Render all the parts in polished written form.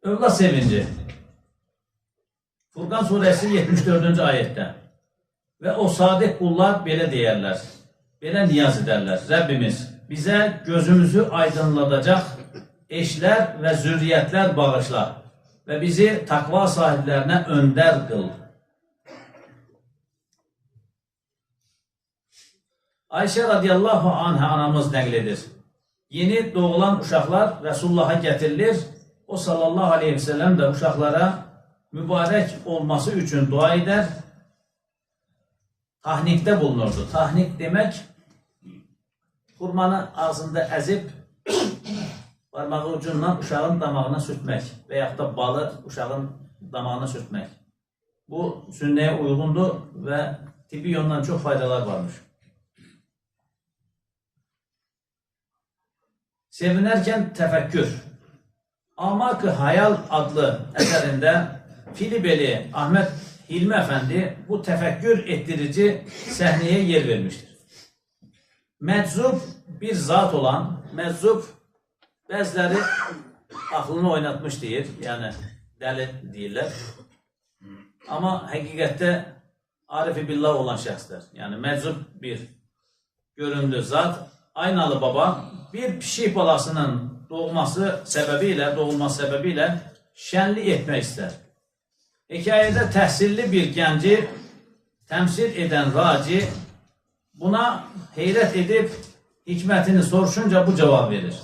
Övlad sevinci. Furqan suresi 74. ayette. Ve o sadık kullar belə deyərlər. Belə niyaz edərlər. Rəbbimiz bizə gözümüzü aydınladacaq eşlər və zürriyyətlər bağışla və bizi takva sahiblərinə öndər qıl. Ayşə radiyallahu anhə anamız nəql edir. Yeni doğulan uşaqlar Resulullah'a getirilir. O sallallahu aleyhi ve sellem də uşaqlara mübarək olması üçün dua edər. Tahnikdə bulunurdu. Tahnik demək, xurmanı ağzında əzib, parmağı ucundan uşağın damağına sürtmək və yaxud da balı uşağın damağına sürtmək. Bu sünnəyə uyğundur və tibbi yöndən çox faydalar varmış. Sevinərkən təfəkkür. Amak-ı Hayal adlı əsərində Filibeli Ahmet Hilmi Efendi bu təfəkkür etdirici səhnəyə yer vermişdir. Məcub bir zat olan, məcub bəziləri aklını oynatmış deyir, yəni dəli deyirlər. Amma həqiqətdə arif-i billah olan şəxslər, yəni məcub bir göründü zat, Aynalı baba bir pişik balasının doğulması səbəbilə şənlik etmək istər. Hekayədə təhsilli bir gənci təmsil edən raci buna heyrət edib hikmətini soruşunca bu cavab verir.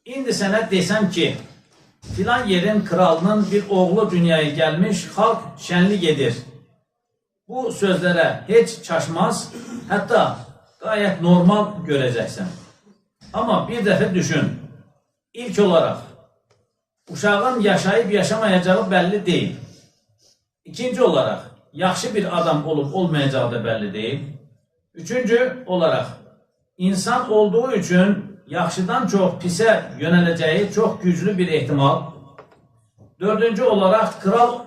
İndi sənə desəm ki, filan yerin kralının bir oğlu dünyaya gəlmiş, xalq şənlik edir. Bu sözlərə heç çaşmaz, hətta gayet normal görəcəksən. Amma bir dəfə düşün, ilk olaraq uşağın yaşayıb yaşamayacağı bəlli deyil. İkinci olaraq yaxşı bir adam olub olmayacağı da bəlli deyil. Üçüncü olaraq insan olduğu üçün yaxşıdan çox pisə yönələcəyi çox güclü bir ehtimal. Dördüncü olaraq kral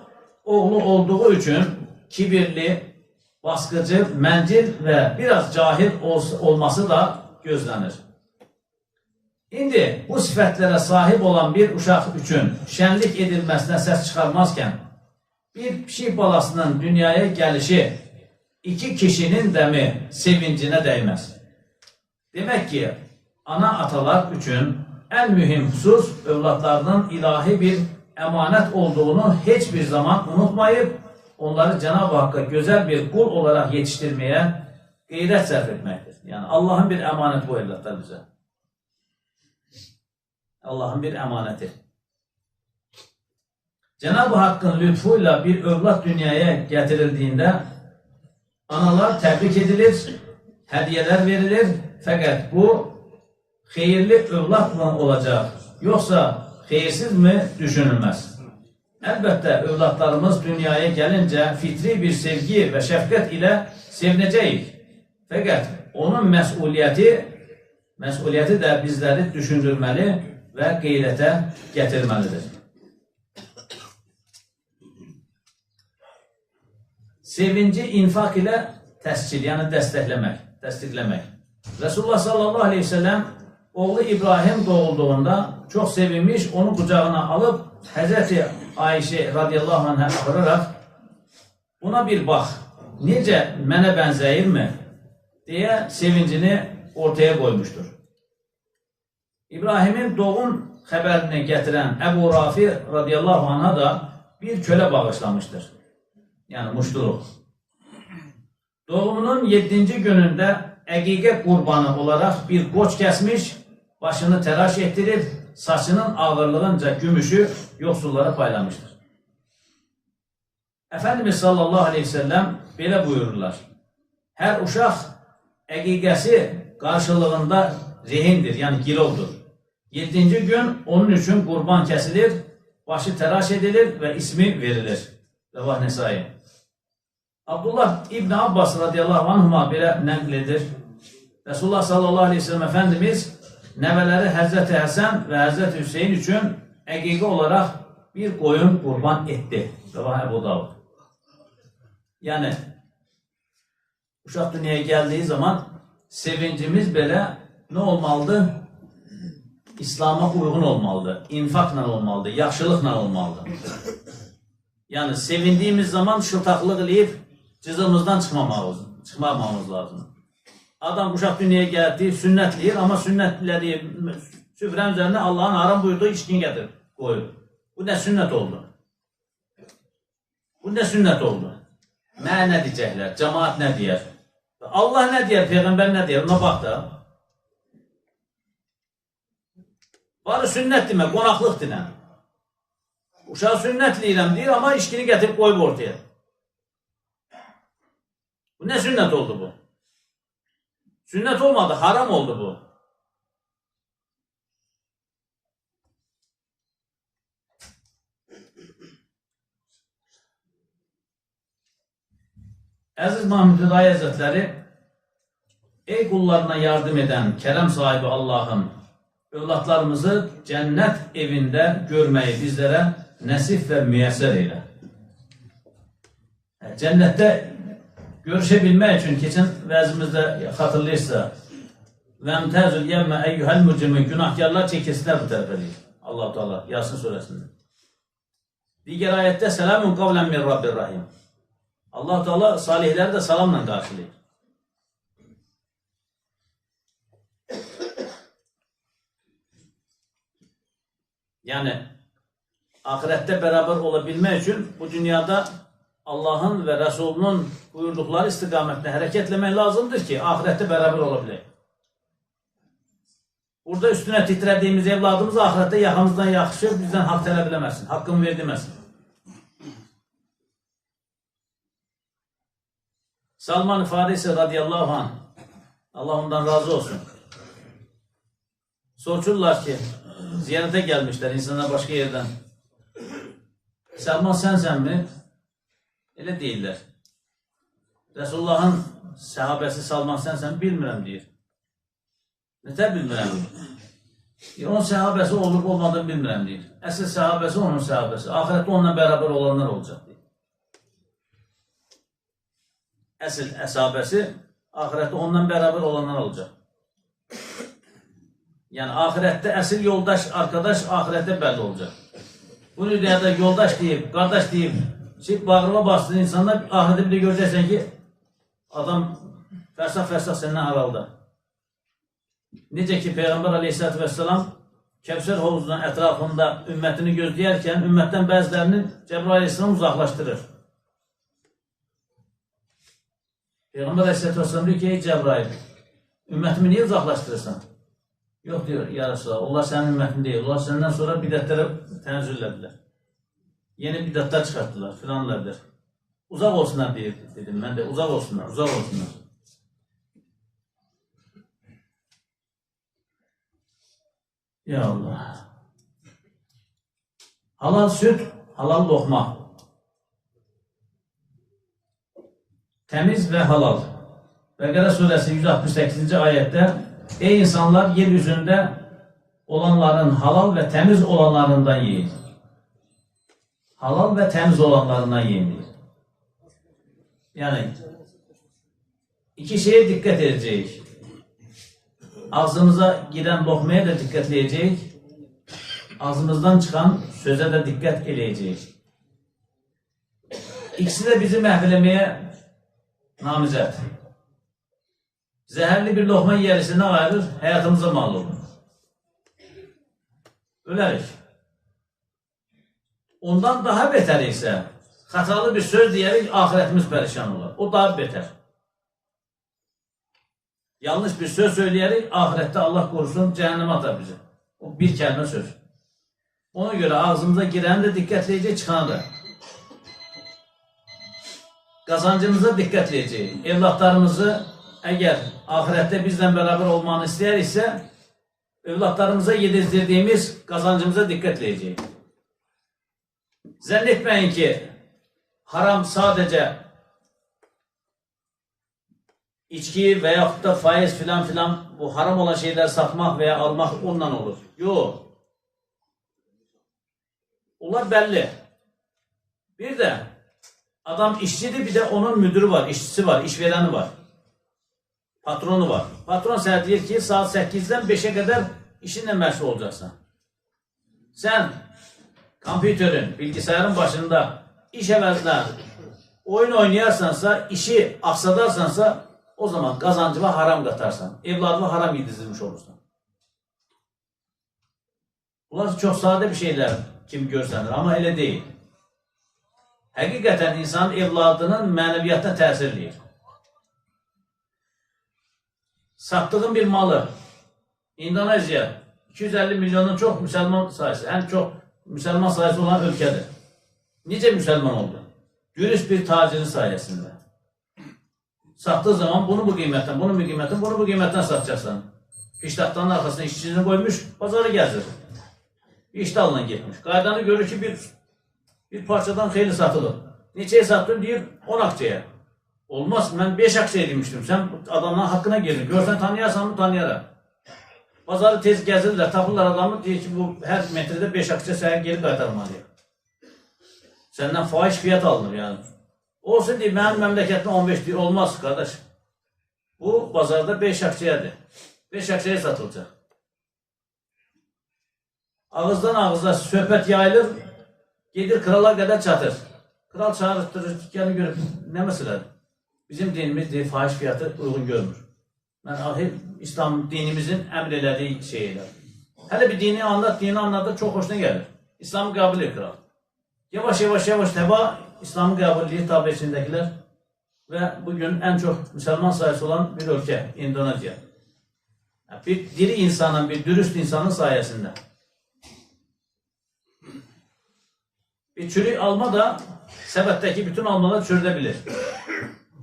oğlu olduğu üçün kibirli, baskıcı, məncil və biraz cahil olması da gözlənir. İndi bu sifətlərə sahib olan bir uşaq üçün şənlik edilməsinə səs çıxarmazkən, bir pişik balasının dünyaya gəlişi iki kişinin dəmi sevincinə dəyməz. Demək ki, ana-atalar üçün ən mühüm xüsus övladlarının ilahi bir əmanət olduğunu heç bir zaman unutmayıb, onları Cenab-ı Hakk'a gözəl bir qul olaraq yetişdirməyə qeyrət sərf etməkdir. Yəni, Allahın bir əmanəti bu evlatlar bizə. Allahın bir əmanəti. Cenab-ı Hakk'ın lütfuyla bir övlad dünyaya gətirildiyində analar təbrik edilir, hədiyələr verilir. Fəqət bu xeyirli övlad mı olacaq, yoxsa xeyirsiz mi düşünülməz. Əlbəttə, övladlarımız dünyaya gəlincə fitri bir sevgi və şəfqət ilə sevinəcəyik. Fəqət onun məsuliyyəti də bizləri düşündürməli və qeyrətə gətirməlidir. Sevinci infaq ilə təscil, yəni dəstəkləmək. Resulullah sallallahu aleyhi ve sellem oğlu İbrahim doğulduğunda çox sevinmiş, onu qucağına alıb Həzrəti Ayşe radiyallahu anhə apararaq buna bir bax, necə mənə bənzəyirmi deyə sevincini ortaya qoymuşdur. İbrahimin doğum xəbərini gətirən Əbu Rafi radiyallahu anh'a da bir kölə bağışlamışdır. Yəni muştuluq. Doğumunun 7-ci günündə əqiqə qurbanı olaraq bir qoç kəsmiş, başını təraş etdirib, saçının ağırlığınca gümüşü yoxsullara paylamışdır. Efendimiz sallallahu aleyhi ve sellem belə buyururlar. Hər uşaq əqiqəsi qarşılığında rehindir, yəni girovdur. 7-ci gün onun üçün qurban kəsilir, başı təraş edilir və ismi verilir. Rəvah Nəsai. Abdullah İbn Abbas radiyallahu anhuma belə nəql edir. Resulullah sallallahu aleyhi ve sellem Efendimiz nəvələri Həzrəti Həsən və Həzrəti Hüseyin üçün əqiqə olaraq bir qoyun qurban etdi. Rəvah Əbu Davud. Yəni, uşaq dünyaya gəldiyi zaman sevincimiz belə nə olmalıdır? İslam'a uyğun olmalıdır. İnfaqla olmalıdır, yaxşılıqla olmalıdır. Yəni sevindiğimiz zaman şıltaqlıq eləyib cızımızdan çıxmamamız lazım. Adam uşaq dünyaya gəldi, sünnətləyir, amma sünnətləri süfrənin üzərində Allahın haram buyurduğu içkini gətirib qoyur. Bu nə sünnət oldu? Bu nə sünnət oldu? Mənə nə deyəcəklər? Cəmaat nə deyər? Allah nə deyər? Peyğəmbər nə deyər? Ona bax da. Barı sünnət demə, qonaqlıq demə. Uşağı sünnetliyəm deyir, amma içkini gətirib qoyub ortaya. Bu nə sünnət oldu bu? Sünnət olmadı, haram oldu bu. Əziz Mahmud Hüdayi Həzrətləri, ey qullarına yardım edən kərəm sahibi Allah'ım, övladlarımızı cənnət evində görməyi bizlərə nəsib və müyəssər elə. Cənnətdə görüşebilmək üçün keçən vəzimizdə xatırlayırsa vəmtəzül yəmmə əyyuhəl mücrimün günahkarlar çəkilsinlər bu tərəfə deyir. Allah-u Teala Yasin surəsində. Digər ayətdə selamun qavlən min Rabbir Rahim. Allah-u Teala salihləri də salamla qarşılayır. Yəni ahirette beraber olabilmək üçün bu dünyada Allah'ın ve Resulünün buyurdukları istiqamətlə hərəkət etmək lazımdır ki, ahirette beraber olabilək. Burada üstüne titrediğimiz evladımız ahirette yaxamızdan yaxşı bizden hak tələb eləməsin, hakkını verdirməsin. Salman-ı Farisi radiyallahu anh, Allah ondan razı olsun. Soruşurlar ki, ziyarete gelmişler insanlar başka yerden. Salman sensen mi? Öyle değiller. Resulullah'ın sahabesi Salman sensen bilmirəm deyir. Nətər bilmirəm? Onun sahabesi olup olmadığını bilmirəm deyir. Əsl sahabesi onun sahabesi. Ahirette onunla beraber olanlar olacak deyir. Əsl əshabesi ahirette onunla beraber olanlar olacak. Yani ahirette əsl yoldaş, arkadaş ahirette belli olacak. Bunu dünyada yoldaş deyip, kardeş deyip, bağrıma bastığın insanlar ahirette bir de göreceksin ki adam fersah senden aralda. Necə ki Peyğəmbər aleyhissalatü vesselam Kəvsər hovuzunun ətrafında ümmətini gözləyərkən ümmətdən bəzilərini Cəbrail aleyhissalam uzaqlaşdırır. Peyğəmbər aleyhissalatü vesselam diyor ki, ey Cəbrail, ümmətimi niye uzaqlaşdırırsan? Yok diyor ya Resulallah, onlar senin ümmetin değil. Onlar senden sonra bidətlere tənezzüllədilər. Yeni bidətlər çıxarttılar, filanlardır. Uzaq olsunlar diye dedim. Ben de uzaq olsunlar, uzaq olsunlar. Ya Allah. Halal süt, halal lokma. Temiz ve halal. Bəqərə suresi 168. ayette ey insanlar yeryüzünde olanların halal ve temiz olanlarından yiyin. Halal ve temiz olanlarından yiyin. Yani iki şeye dikkat edeceğiz. Ağzımıza giren lokmaya da dikkatleyeceğiz. Ağzımızdan çıkan söze de dikkat edeceğiz. İkisi de bizi məhvələməyə namizət. Zəhərli bir lokma yerisine ayırır, hayatımıza mal olur. Ölərik. Ondan daha beter ise hatalı bir söz diyerek ahiretimiz perişan olur. O daha beter. Yanlış bir söz söyleyerek ahirette Allah korusun cehenneme atar bizi. O bir kelime söz. Ona göre ağzımıza giren de dikkatleyecek, çıkanı da. Kazancımıza dikkatleyeceğiz. Evlatlarımızı eğer ahirette bizden beraber olmanı ister ise evlatlarımıza yedirdiğimiz kazancımıza dikkatleyeceğiz. Zannetmeyin ki haram sadece içki veyahut da faiz filan bu haram olan şeyler satmak veya almak ondan olur. Yok. Onlar belli. Bir de adam işçidir, bir de onun müdürü var, işçisi var, işvereni var. Patronu var. Patron sana deyir ki saat 8'den 5'e kadar işinle məşğul olacaqsan. Sən kompüterin, bilgisayarın başında iş əvəzinə oyun oynayarsansa, işi aksadarsansa, o zaman qazancına haram qatarsan, evladına haram yedizilmiş olursan. Bunlar çox sadə bir şeylər kimi görsənir, amma elə deyil. Həqiqətən insanın evladının mənəviyyatına təsir edir. Satdığın bir malı, İndoneziya 250 milyonun çox müsəlman sayısı, ən çox müsəlman sayısı olan ölkədir. Necə müsəlman oldu? Dürüst bir tacirin sayəsində. Satdığı zaman bunu bu qiymətdən, bunu bu qiymətdən, bunu bu qiymətdən satacaqsan. Piştaxtanın arxasına işçisini qoymuş, bazarı gəzir. İştahla getmiş. Qaydanı görür ki, bir parçadan xeyli satılır. Neçəyə satdın? Deyir, 10 akçaya. Olmaz, mən 5 akçaya demişdim. Sən adamların haqqına girdin. Görsən tanıyarsan mı? Tanıyaram. Bazarı tez gəzirlər, tapırlar adamı, deyir ki, bu hər metrədə 5 akçaya sənə geri qaytarmalıyıq. Səndən faiz fiyat alınır yani. Olsun deyir, mənim məmləkətimdə 15 deyir, olmaz qardaş. Bu bazarda 5 akçayadır. 5 akçaya satılacaq. Ağızdan ağızda söhbət yayılır, gedir krala qədər çatır. Kral çağırtdırır, gəlin görüb, nə məsələdir? Bizim dinimiz deyir, faiz fiyatı uyğun görmür. Mən İslam dinimizin əmr elədiyi şeylər. Hələ bir dini anladır, çox hoşuna gəlir. İslamı qəbul edir kral. Yavaş təba İslamı qəbul edir tabi içindəkilər və bugün ən çox müsəlman sayısı olan bir ölkə, İndoneziya. Bir diri insanın, bir dürüst insanın sayəsində. Bir çürük alma da səbətdəki bütün almaları çürüdə bilir.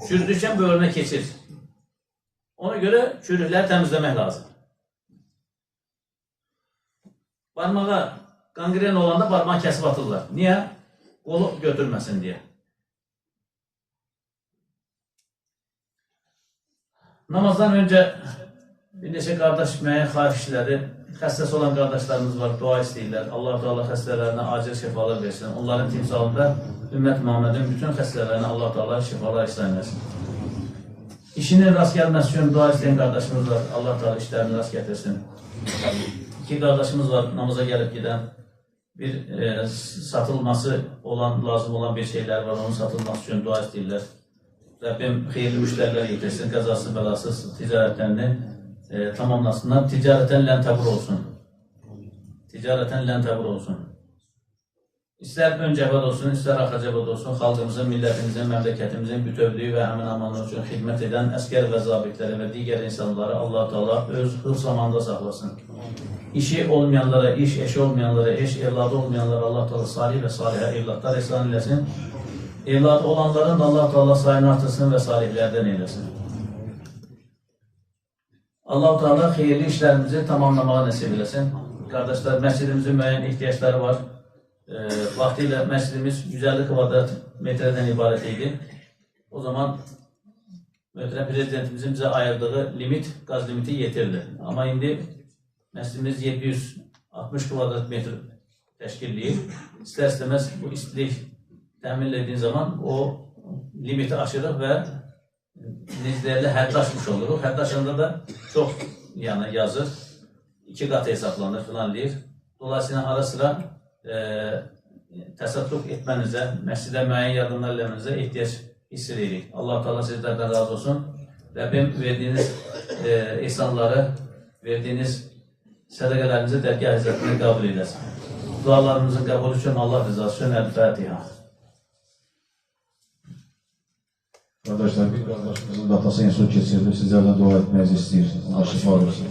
Çürüdükən böğrünə keçir. Ona görə çürükləri təmizləmək lazım. Barmağa qangren olanda barmağı kəsib atırlar. Niyə? Qolu götürməsin deyə. Namazdan öncə bir neçə qardaş müəyyən xarif işləri, xəstəsi olan qardaşlarımız var, dua istəyirlər. Allah-u Teala xəstələrinə acil şifalar versin. Onların timsalında ümmət Muhammedin bütün xəstələrinə Allah-u Teala şifalar ihsan etsin. İşinin rast gəlməsi üçün dua istəyən qardaşımız var. Allah-u Teala işlərini rast gətirsin. İki qardaşımız var, namaza gəlib gedən. Bir satılması olan, lazım olan bir şeylər var, onun satılması üçün dua istəyirlər. Rəbbim xeyirli müştərilər yetirsin, qəzasız, bəlasız ticarətlərini tamamlasınlar. Ticarətən lən təbur olsun. Ticarətən lən təbur olsun. İstər öncəbəd olsun, istər axacəbəd olsun, xalqımızın, millətimizin, məmləkətimizin bütövlüyü və əmin amanlığı üçün xidmət edən əskər və zabitləri və digər insanları Allah-u Teala öz hıfz zamanda saxlasın. İşi olmayanlara iş, eşi olmayanlara eş, evladı olmayanlara Allah-u Teala salih və salihə evladlar ihsan eləsin. Evladı olanların da Allah-u Teala sayını artırsın və salihlərdən eyləsin. Allah-u Teala xeyirli işlərimizi tamamlamağa nəsib eləsin. Qardaşlar, məscidimizin müəyyən ehtiyacları var. Vaxtilə məscidimiz 150 kvadrat metrədən ibarət idi. O zaman Prezidentimizin bizə ayırdığı limit, qaz limiti yetirdi. Amma indi məscidimiz 760 kvadrat metr təşkil edir. İstər-istəməz bu istilik təmin edildiğin zaman o limiti aşırıq və necələrlə həddaşmış oluruq. Həddaşında da çox yazır. 2 qat hesablanır filan deyir. Dolayısıyla ara sıra təsəddüq etmənizə, məscidə müəyyən yardımlar eləmənizə ehtiyac hiss edirik. Allah-u Teala sizlərdən razı olsun. Rəbbim verdiyiniz ihsanları, verdiyiniz sədəqələrinizi dərgah izzətini qəbul edəsin. Dualarımızın qəbul üçün Allah rızası üçün Əl-Fatiha. Kardeşler, bir kardeşimizin datası en son keçirdi. Sizlerden dua etmenizi istiyoruz. Allah şifa versin.